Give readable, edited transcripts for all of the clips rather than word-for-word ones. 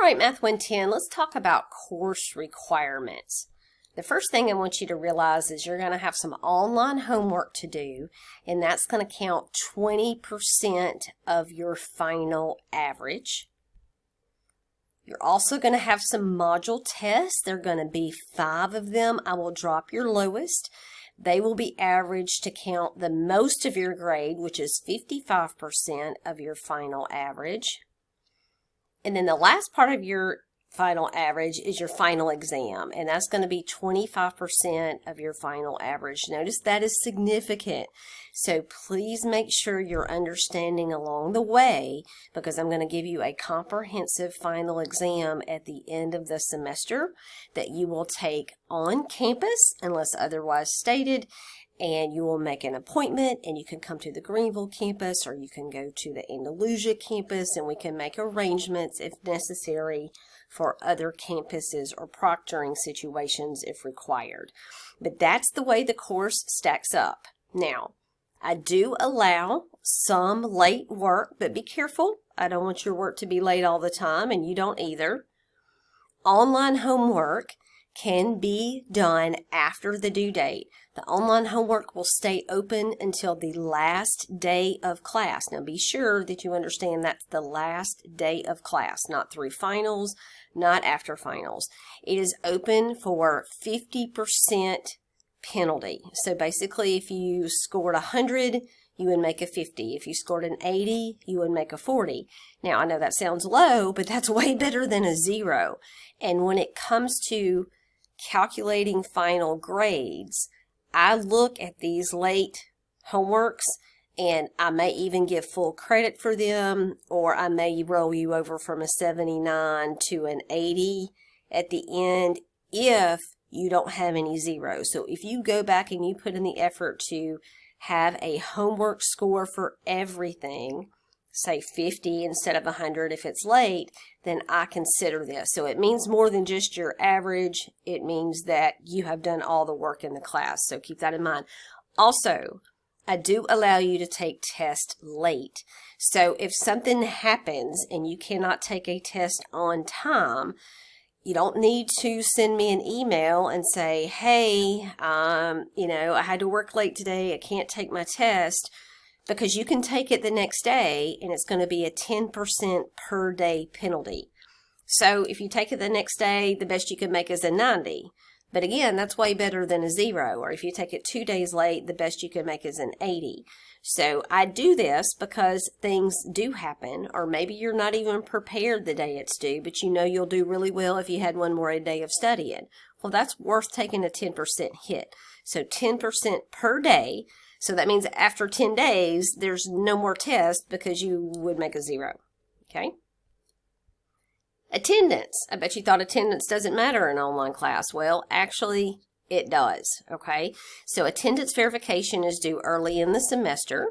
right, Math 110, let's talk about course requirements. The first thing I want you to realize is you're going to have some online homework to do, and that's going to count 20% of your final average. You're also going to have some module tests. There are going to be 5 of them. I will drop your lowest. They will be averaged to count the most of your grade, which is 55% of your final average. And then the last part of your final average is your final exam, and that's going to be 25% of your final average. Notice that is significant. So please make sure you're understanding along the way, because I'm going to give you a comprehensive final exam at the end of the semester that you will take on campus unless otherwise stated. And you will make an appointment, and you can come to the Greenville campus, or you can go to the Andalusia campus, and we can make arrangements if necessary for other campuses or proctoring situations if required. But that's the way the course stacks up. Now, I do allow some late work, but be careful. I don't want your work to be late all the time, and you don't either. Online homework can be done after the due date. The online homework will stay open until the last day of class. Now be sure that you understand that's the last day of class, not through finals, not after finals. It is open for 50% penalty. So basically, if you scored 100, you would make a 50. If you scored an 80, you would make a 40. Now, I know that sounds low, but that's way better than a 0. And when it comes to calculating final grades, I look at these late homeworks, and I may even give full credit for them, or I may roll you over from a 79 to an 80 at the end if you don't have any zeros. So if you go back and you put in the effort to have a homework score for everything, say 50 instead of 100 if it's late, then I consider this. So it means more than just your average. It means that you have done all the work in the class. So keep that in mind. Also, I do allow you to take tests late. So if something happens and you cannot take a test on time, you don't need to send me an email and say, hey, I had to work late today. I can't take my test. Because you can take it the next day, and it's going to be a 10% per day penalty. So if you take it the next day, the best you can make is a 90. But again, that's way better than a 0. Or if you take it 2 days late, the best you can make is an 80. So I do this because things do happen, or maybe you're not even prepared the day it's due, but you know you'll do really well if you had one more day of studying. Well, that's worth taking a 10% hit. So 10% per day. So that means after 10 days, there's no more test because you would make a 0. Okay? Attendance. I bet you thought attendance doesn't matter in online class. Well, actually, it does. Okay? So attendance verification is due early in the semester.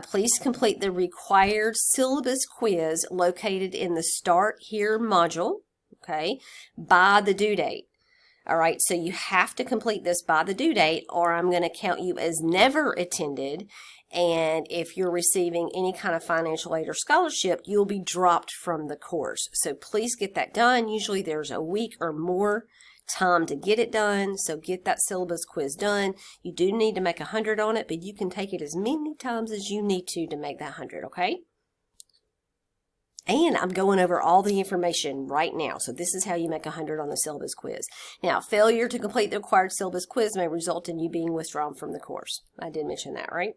Please complete the required syllabus quiz located in the Start Here module, okay, by the due date. All right, so you have to complete this by the due date, or I'm going to count you as never attended. And if you're receiving any kind of financial aid or scholarship, you'll be dropped from the course. So please get that done. Usually there's a week or more time to get it done. So get that syllabus quiz done. You do need to make 100 on it, but you can take it as many times as you need to make that 100, okay? And I'm going over all the information right now. So this is how you make 100 on the syllabus quiz. Now, failure to complete the required syllabus quiz may result in you being withdrawn from the course. I did mention that, right?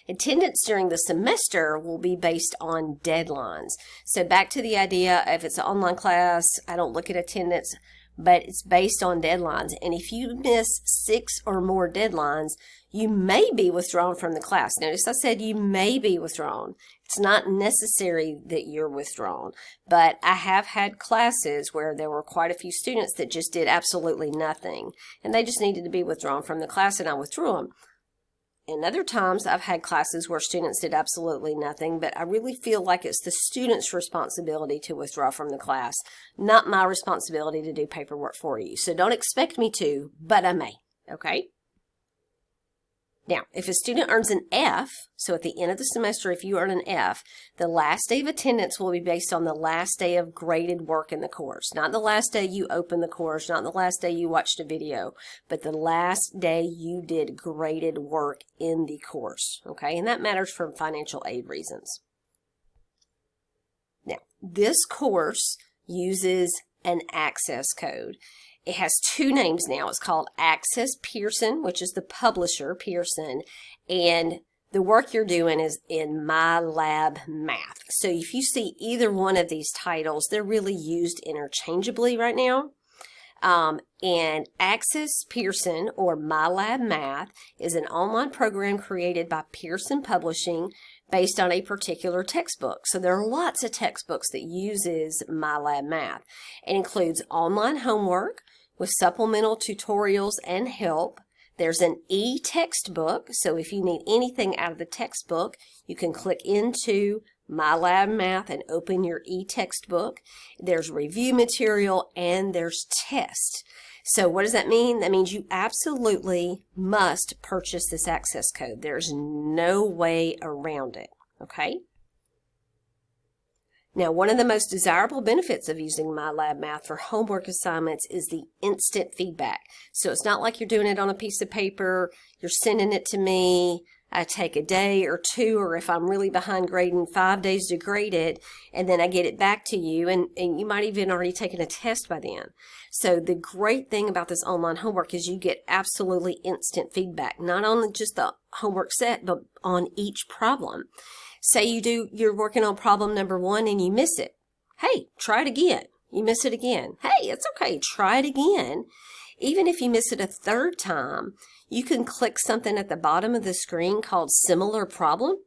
Attendance during the semester will be based on deadlines. So back to the idea, if it's an online class, I don't look at attendance, but it's based on deadlines. And if you miss 6 or more deadlines, you may be withdrawn from the class. Notice I said you may be withdrawn. It's not necessary that you're withdrawn, but I have had classes where there were quite a few students that just did absolutely nothing, and they just needed to be withdrawn from the class, and I withdrew them. And other times I've had classes where students did absolutely nothing, but I really feel like it's the student's responsibility to withdraw from the class, not my responsibility to do paperwork for you. So don't expect me to, but I may, okay? Now, if a student earns an F, so at the end of the semester, if you earn an F, the last day of attendance will be based on the last day of graded work in the course. Not the last day you opened the course, not the last day you watched a video, but the last day you did graded work in the course. Okay, and that matters for financial aid reasons. Now, this course uses an access code. It has two names now. It's called Access Pearson, which is the publisher, Pearson, and the work you're doing is in My Lab Math. So if you see either one of these titles, they're really used interchangeably right now. And Access Pearson, or My Lab Math, is an online program created by Pearson Publishing based on a particular textbook. So there are lots of textbooks that uses My Lab Math. It includes online homework with supplemental tutorials and help. There's an e-textbook, so if you need anything out of the textbook, you can click into My Lab Math and open your e-textbook. There's review material and there's tests. So what does that mean? That means you absolutely must purchase this access code. There's no way around it, okay? Now, one of the most desirable benefits of using My Lab Math for homework assignments is the instant feedback. So it's not like you're doing it on a piece of paper, you're sending it to me, I take a day or two, or if I'm really behind grading, 5 days to grade it, and then I get it back to you, and you might even already taken a test by then. So the great thing about this online homework is you get absolutely instant feedback, not on just the homework set, but on each problem. Say you're working on problem number 1 and you miss it. Hey, try it again. You miss it again. Hey, it's okay. Try it again. Even if you miss it a third time, you can click something at the bottom of the screen called Similar Problem,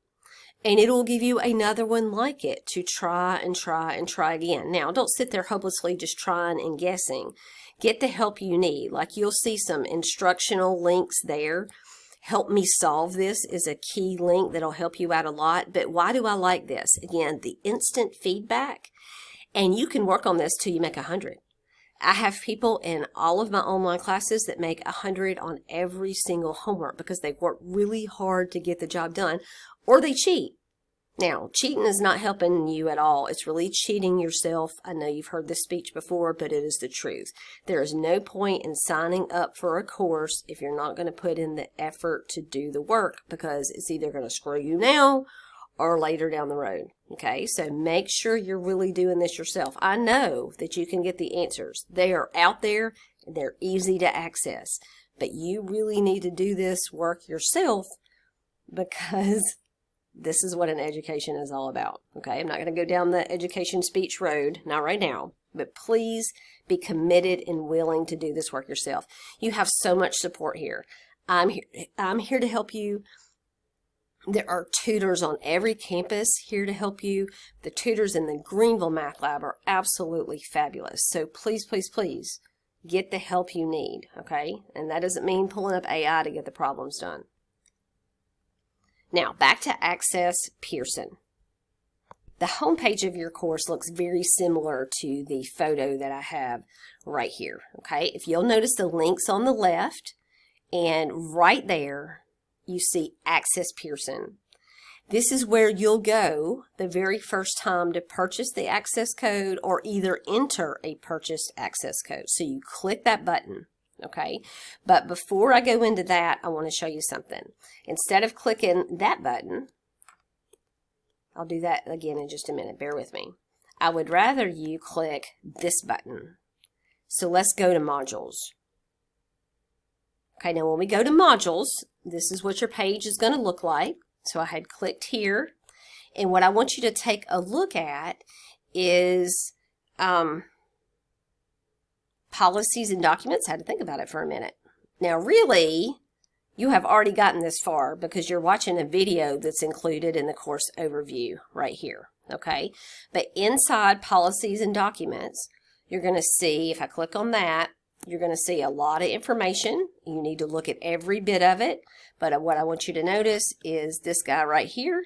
and it'll give you another one like it to try and try and try again. Now, don't sit there hopelessly just trying and guessing. Get the help you need. Like, you'll see some instructional links there. Help Me Solve This is a key link that'll help you out a lot. But why do I like this? Again, the instant feedback, and you can work on this till you make 100. I have people in all of my online classes that make 100 on every single homework because they've worked really hard to get the job done, or they cheat. Now, cheating is not helping you at all. It's really cheating yourself. I know you've heard this speech before, but it is the truth. There is no point in signing up for a course if you're not going to put in the effort to do the work, because it's either going to screw you now or later down the road. Okay, so make sure you're really doing this yourself. I know that you can get the answers. They are out there and they're easy to access, but you really need to do this work yourself, because this is what an education is all about. Okay, I'm not going to go down the education speech road, not right now, but please be committed and willing to do this work yourself. You have so much support here. I'm here to help you. There are tutors on every campus here to help you. The tutors in the Greenville Math Lab are absolutely fabulous. So please, please, please get the help you need, okay? And that doesn't mean pulling up AI to get the problems done. Now, back to Access Pearson. The homepage of your course looks very similar to the photo that I have right here, okay? If you'll notice the links on the left, and right there, you see Access Pearson. This is where you'll go the very first time to purchase the access code or either enter a purchased access code. So you click that button, okay? But before I go into that, I want to show you something. Instead of clicking that button, I'll do that again in just a minute, bear with me. I would rather you click this button. So let's go to modules. Okay, now when we go to modules, this is what your page is going to look like. So I had clicked here, and what I want you to take a look at is policies and documents. I had to think about it for a minute. Now really, you have already gotten this far because you're watching a video that's included in the course overview right here, okay? But inside policies and documents, you're going to see, if I click on that, you're going to see a lot of information. You need to look at every bit of it. But what I want you to notice is this guy right here.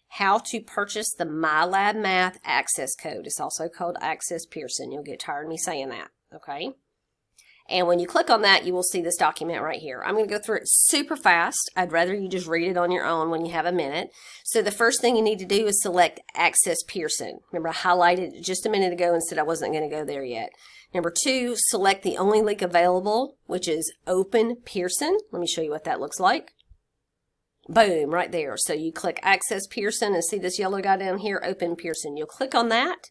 How to purchase the My Lab Math access code. It's also called Access Pearson. You'll get tired of me saying that, okay? And when you click on that, you will see this document right here. I'm going to go through it super fast. I'd rather you just read it on your own when you have a minute. So the first thing you need to do is select Access Pearson. Remember, I highlighted it just a minute ago and said I wasn't going to go there yet. Number 2, select the only link available, which is Open Pearson. Let me show you what that looks like. Boom, right there. So you click Access Pearson and see this yellow guy down here, Open Pearson. You'll click on that.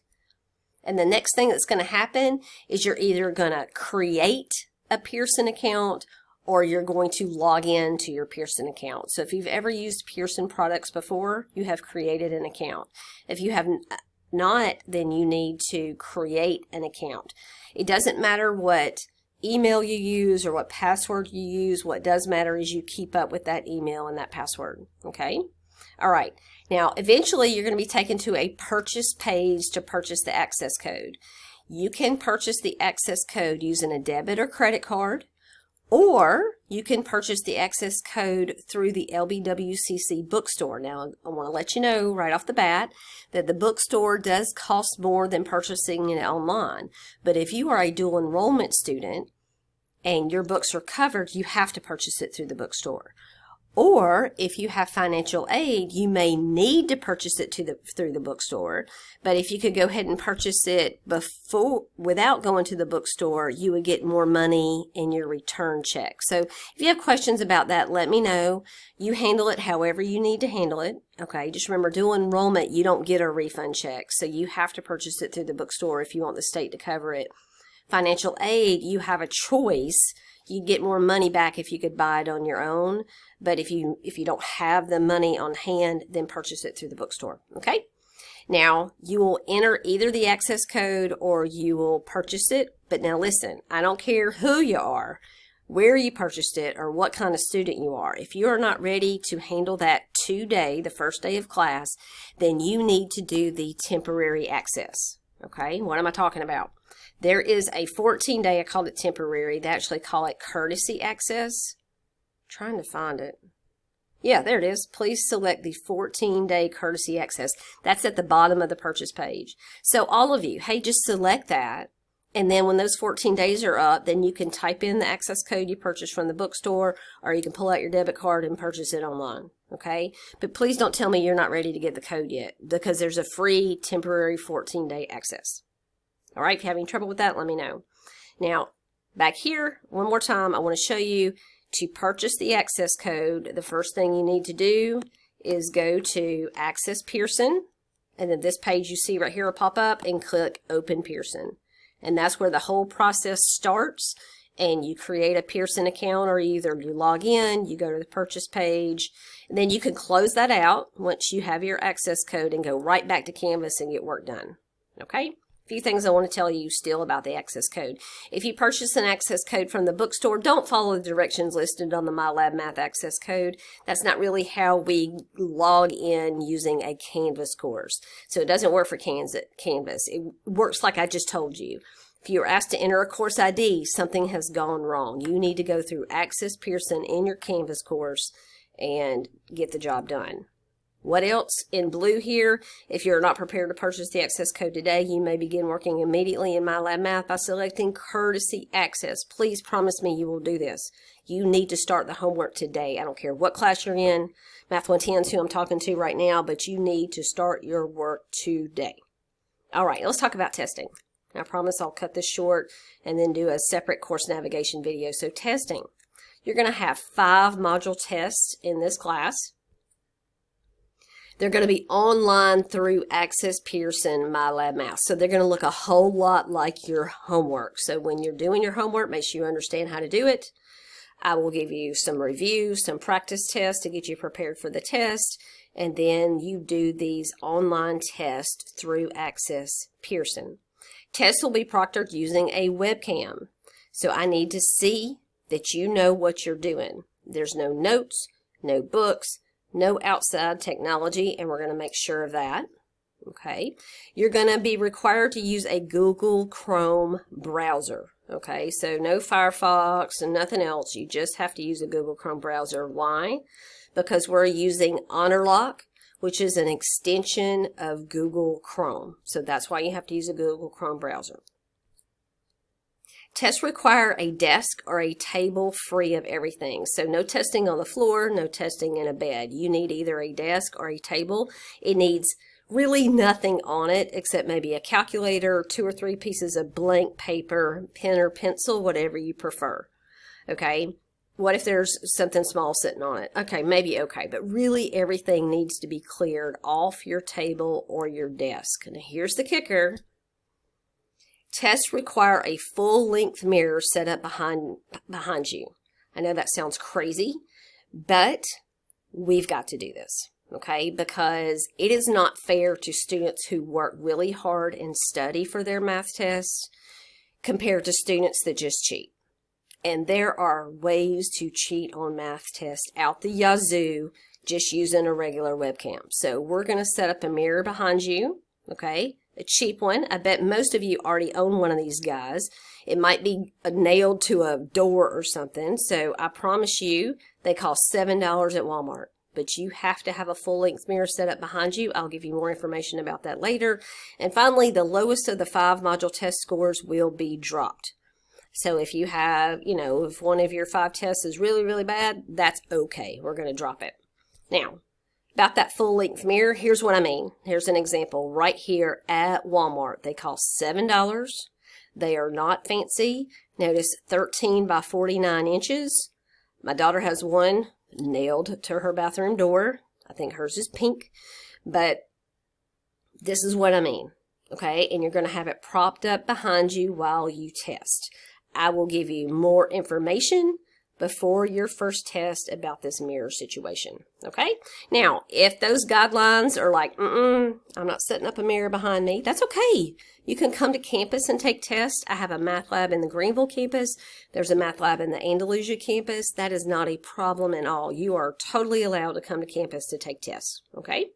And the next thing that's going to happen is you're either going to create a Pearson account or you're going to log in to your Pearson account. So if you've ever used Pearson products before, you have created an account. If you have not, then you need to create an account. It doesn't matter what email you use or what password you use. What does matter is you keep up with that email and that password. Okay? All right. Now, eventually, you're going to be taken to a purchase page to purchase the access code. You can purchase the access code using a debit or credit card, or you can purchase the access code through the LBWCC bookstore. Now, I want to let you know right off the bat that the bookstore does cost more than purchasing it online. But if you are a dual enrollment student and your books are covered, you have to purchase it through the bookstore. Or if you have financial aid, you may need to purchase it through the bookstore. But if you could go ahead and purchase it without going to the bookstore, you would get more money in your return check. So if you have questions about that, let me know. You handle it however you need to handle it. Okay, just remember, dual enrollment, you don't get a refund check. So you have to purchase it through the bookstore if you want the state to cover it. Financial aid, you have a choice. You get more money back if you could buy it on your own, but if you don't have the money on hand, then purchase it through the bookstore. Okay? Now, you will enter either the access code or you will purchase it. But now listen, I don't care who you are, where you purchased it, or what kind of student you are. If you are not ready to handle that today, the first day of class, then you need to do the temporary access. Okay? What am I talking about? There is a 14-day, I called it temporary. They actually call it courtesy access. Trying to find it. Yeah, there it is. Please select the 14-day courtesy access. That's at the bottom of the purchase page. So all of you, hey, just select that. And then when those 14 days are up, then you can type in the access code you purchased from the bookstore, or you can pull out your debit card and purchase it online. Okay? But please don't tell me you're not ready to get the code yet, because there's a free temporary 14-day access. All right, if you're having trouble with that, let me know. Now, back here, one more time, I want to show you to purchase the access code. The first thing you need to do is go to Access Pearson, and then this page you see right here will pop up, and click Open Pearson. And that's where the whole process starts, and you create a Pearson account, or either you log in, you go to the purchase page, and then you can close that out once you have your access code and go right back to Canvas and get work done. Okay? A few things I want to tell you still about the access code. If you purchase an access code from the bookstore, don't follow the directions listed on the MyLab Math access code. That's not really how we log in using a Canvas course. So it doesn't work for Canvas. It works like I just told you. If you're asked to enter a course ID, something has gone wrong. You need to go through Access Pearson in your Canvas course and get the job done. What else? In blue here, if you're not prepared to purchase the access code today, you may begin working immediately in MyLab Math by selecting Courtesy Access. Please promise me you will do this. You need to start the homework today. I don't care what class you're in. Math 110 is who I'm talking to right now, but you need to start your work today. All right, let's talk about testing. I promise I'll cut this short and then do a separate course navigation video. So testing. You're going to have 5 module tests in this class. They're going to be online through Access Pearson MyLab Math. So they're going to look a whole lot like your homework. So when you're doing your homework, make sure you understand how to do it. I will give you some reviews, some practice tests to get you prepared for the test. And then you do these online tests through Access Pearson. Tests will be proctored using a webcam. So I need to see that you know what you're doing. There's no notes, no books, no outside technology, and we're going to make sure of that. Okay. You're going to be required to use a Google Chrome browser. Okay. So no Firefox and nothing else. You just have to use a Google Chrome browser. Why? Because we're using HonorLock, which is an extension of Google Chrome. So that's why you have to use a Google Chrome browser. Tests require a desk or a table free of everything. So no testing on the floor, no testing in a bed. You need either a desk or a table. It needs really nothing on it except maybe a calculator, 2 or 3 pieces of blank paper, pen or pencil, whatever you prefer. Okay? What if there's something small sitting on it? Okay, maybe okay, but really everything needs to be cleared off your table or your desk. And here's the kicker. Tests require a full-length mirror set up behind you. I know that sounds crazy, but we've got to do this, okay? Because it is not fair to students who work really hard and study for their math tests compared to students that just cheat. And there are ways to cheat on math tests out the yazoo just using a regular webcam. So we're going to set up a mirror behind you, okay? A cheap one. I bet most of you already own one of these guys. It might be nailed to a door or something. So I promise you they cost $7 at Walmart. But you have to have a full-length mirror set up behind you. I'll give you more information about that later. And finally, the lowest of the 5 module test scores will be dropped. So if you have, if one of your 5 tests is really, really bad, that's okay. We're going to drop it. Now, about that full-length mirror, here's what I mean. Here's an example right here at Walmart. They cost $7. They are not fancy. Notice 13 by 49 inches. My daughter has one nailed to her bathroom door. I think hers is pink. But this is what I mean, okay? And you're going to have it propped up behind you while you test. I will give you more information before your first test about this mirror situation, okay? Now, if those guidelines are like, I'm not setting up a mirror behind me, that's okay. You can come to campus and take tests. I have a math lab in the Greenville campus. There's a math lab in the Andalusia campus. That is not a problem at all. You are totally allowed to come to campus to take tests, okay?